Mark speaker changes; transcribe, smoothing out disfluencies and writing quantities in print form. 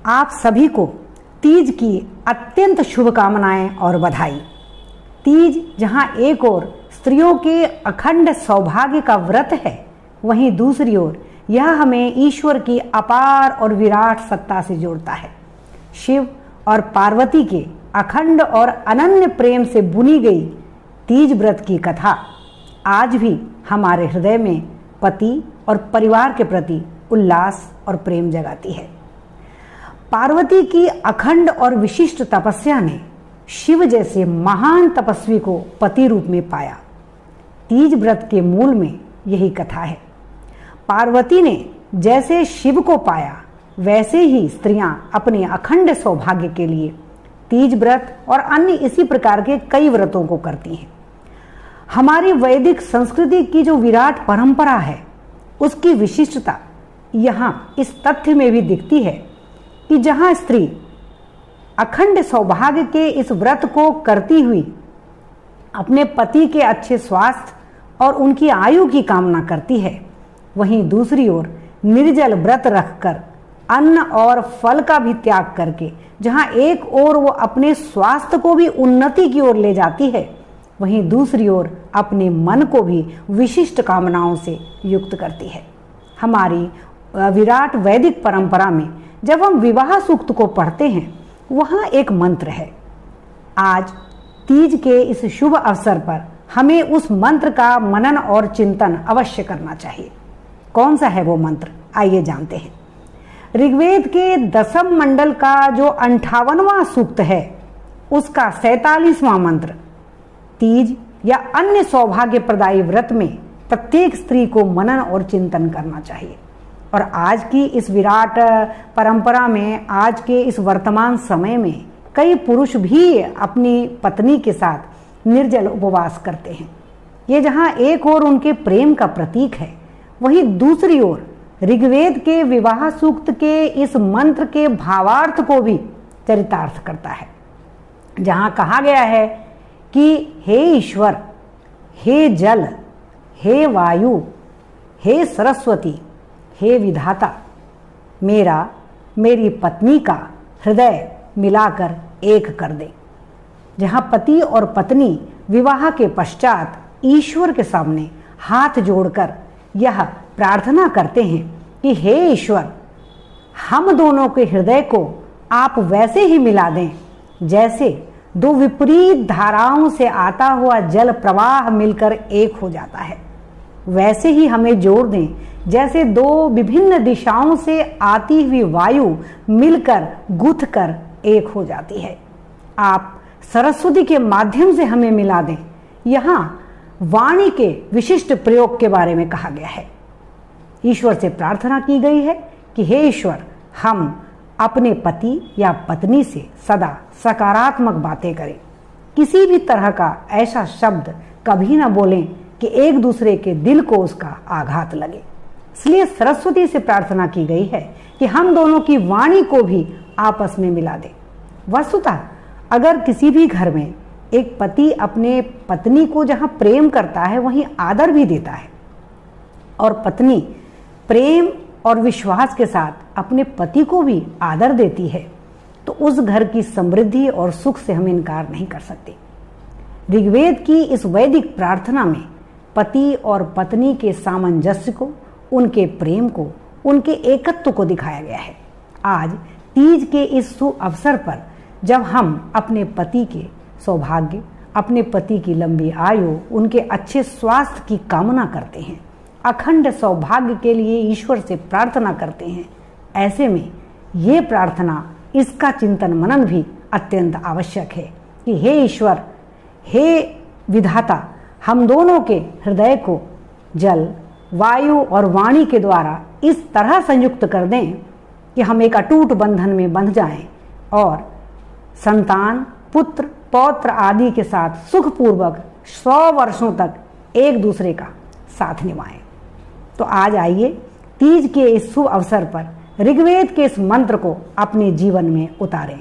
Speaker 1: आप सभी को तीज की अत्यंत शुभकामनाएं और बधाई। तीज जहां एक ओर स्त्रियों के अखंड सौभाग्य का व्रत है, वहीं दूसरी ओर यह हमें ईश्वर की अपार और विराट सत्ता से जोड़ता है। शिव और पार्वती के अखंड और अनन्य प्रेम से बुनी गई तीज व्रत की कथा आज भी हमारे हृदय में पति और परिवार के प्रति उल्लास और प्रेम जगाती है। पार्वती की अखंड और विशिष्ट तपस्या ने शिव जैसे महान तपस्वी को पति रूप में पाया। तीज व्रत के मूल में यही कथा है। पार्वती ने जैसे शिव को पाया, वैसे ही स्त्रियां अपने अखंड सौभाग्य के लिए तीज व्रत और अन्य इसी प्रकार के कई व्रतों को करती हैं। हमारी वैदिक संस्कृति की जो विराट परंपरा है, उसकी विशिष्टता यहाँ इस तथ्य में भी दिखती है कि जहाँ स्त्री अखंड सौभाग्य के इस व्रत को करती हुई अपने पति के अच्छे स्वास्थ्य और उनकी आयु की कामना करती है, वहीं दूसरी ओर निर्जल व्रत रखकर अन्न और फल का भी त्याग करके जहाँ एक ओर वो अपने स्वास्थ्य को भी उन्नति की ओर ले जाती है, वहीं दूसरी ओर अपने मन को भी विशिष्ट कामनाओं से युक्त करती है। हमारी विराट वैदिक परंपरा में जब हम विवाह सूक्त को पढ़ते हैं, वहाँ एक मंत्र है। आज तीज के इस शुभ अवसर पर हमें उस मंत्र का मनन और चिंतन अवश्य करना चाहिए। कौन सा है वो मंत्र, आइए जानते हैं। ऋग्वेद के दशम मंडल का जो 58वां सूक्त है, उसका 47वां मंत्र तीज या अन्य सौभाग्य प्रदायी व्रत में प्रत्येक स्त्री को मनन और चिंतन करना चाहिए। और आज की इस विराट परंपरा में, आज के इस वर्तमान समय में कई पुरुष भी अपनी पत्नी के साथ निर्जल उपवास करते हैं। ये जहाँ एक ओर उनके प्रेम का प्रतीक है, वहीं दूसरी ओर ऋग्वेद के विवाह सूक्त के इस मंत्र के भावार्थ को भी चरितार्थ करता है, जहाँ कहा गया है कि हे ईश्वर, हे जल, हे वायु, हे सरस्वती, हे विधाता, मेरी पत्नी का हृदय मिलाकर एक कर दे। जहाँ पति और पत्नी विवाह के पश्चात ईश्वर के सामने हाथ जोड़कर यह प्रार्थना करते हैं कि हे ईश्वर, हम दोनों के हृदय को आप वैसे ही मिला दें जैसे दो विपरीत धाराओं से आता हुआ जल प्रवाह मिलकर एक हो जाता है। वैसे ही हमें जोड़ दें जैसे दो विभिन्न दिशाओं से आती हुई वायु मिलकर गुथ कर एक हो जाती है। आप सरस्वती के माध्यम से हमें मिला दें। यहाँ वाणी के विशिष्ट प्रयोग के बारे में कहा गया है। ईश्वर से प्रार्थना की गई है कि हे ईश्वर, हम अपने पति या पत्नी से सदा सकारात्मक बातें करें। किसी भी तरह का ऐसा शब्द कभी ना बोलें कि एक दूसरे के दिल को उसका आघात लगे। इसलिए सरस्वती से प्रार्थना की गई है कि हम दोनों की वाणी को भी आपस में मिला दें। वस्तुतः अगर किसी भी घर में एक पति अपने पत्नी को जहाँ प्रेम करता है, वहीं आदर भी देता है, और पत्नी प्रेम और विश्वास के साथ अपने पति को भी आदर देती है, तो उस घर की समृद्धि और सुख से हम इनकार नहीं कर सकते। ऋग्वेद की इस वैदिक प्रार्थना में पति और पत्नी के सामंजस्य को, उनके प्रेम को, उनके एकत्व को दिखाया गया है। आज तीज के इस शुभ अवसर पर जब हम अपने पति के सौभाग्य, अपने पति की लंबी आयु, उनके अच्छे स्वास्थ्य की कामना करते हैं, अखंड सौभाग्य के लिए ईश्वर से प्रार्थना करते हैं, ऐसे में ये प्रार्थना, इसका चिंतन मनन भी अत्यंत आवश्यक है कि हे ईश्वर, हे विधाता, हम दोनों के हृदय को जल, वायु और वाणी के द्वारा इस तरह संयुक्त कर दें कि हम एक अटूट बंधन में बंध जाएं और संतान, पुत्र, पौत्र आदि के साथ सुखपूर्वक 100 वर्षों तक एक दूसरे का साथ निभाएं। तो आज आइए तीज के इस शुभ अवसर पर ऋग्वेद के इस मंत्र को अपने जीवन में उतारें।